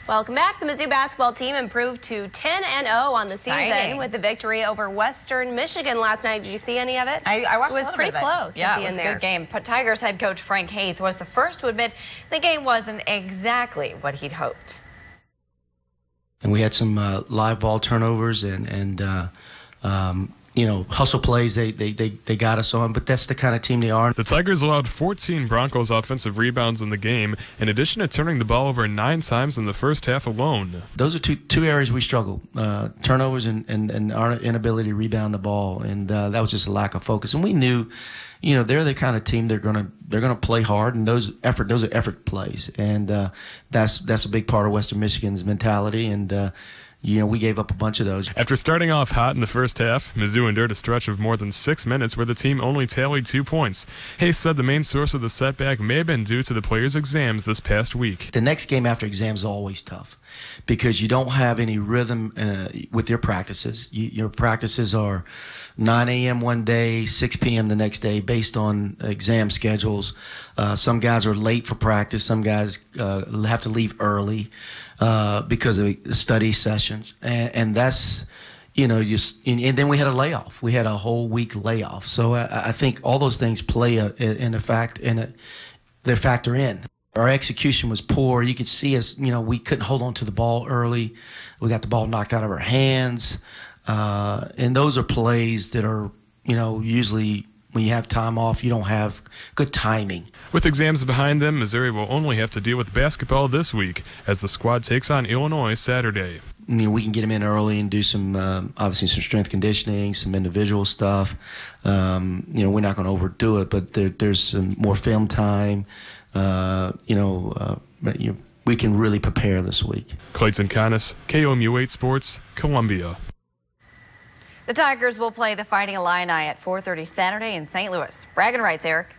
Welcome back. The Mizzou basketball team improved to 10-0 on the season with the victory over Western Michigan last night. Did you see any of it? I watched it. Was pretty close. Yeah, it was a good game. But Tigers head coach Frank Haith was the first to admit the game wasn't exactly what he'd hoped. And we had some live ball turnovers and hustle plays they got us on, but that's the kind of team they are. The Tigers allowed 14 Broncos offensive rebounds in the game, in addition to turning the ball over 9 times in the first half alone. Those are two areas we struggle, turnovers and our inability to rebound the ball, and that was just a lack of focus. And we knew, they're the kind of team they're gonna play hard, and those are effort plays, and that's a big part of Western Michigan's mentality, and we gave up a bunch of those. After starting off hot in the first half, Mizzou endured a stretch of more than 6 minutes where the team only tallied 2 points. Hayes said the main source of the setback may have been due to the players' exams this past week. The next game after exams is always tough because you don't have any rhythm with your practices. Your practices are 9 a.m. one day, 6 p.m. the next day based on exam schedules. Some guys are late for practice. Some guys have to leave early because of study sessions. And that's, and then we had a layoff. We had a whole week layoff. So I think all those things play they factor in. Our execution was poor. You could see us, we couldn't hold on to the ball early. We got the ball knocked out of our hands. And those are plays that are, usually when you have time off, you don't have good timing. With exams behind them, Missouri will only have to deal with basketball this week as the squad takes on Illinois Saturday. We can get them in early and do some, obviously some strength conditioning, some individual stuff. We're not going to overdo it, but there's some more film time. We can really prepare this week. Clayton Canis, KOMU 8 Sports, Columbia. The Tigers will play the Fighting Illini at 4:30 Saturday in St. Louis. Bragging rights, Eric.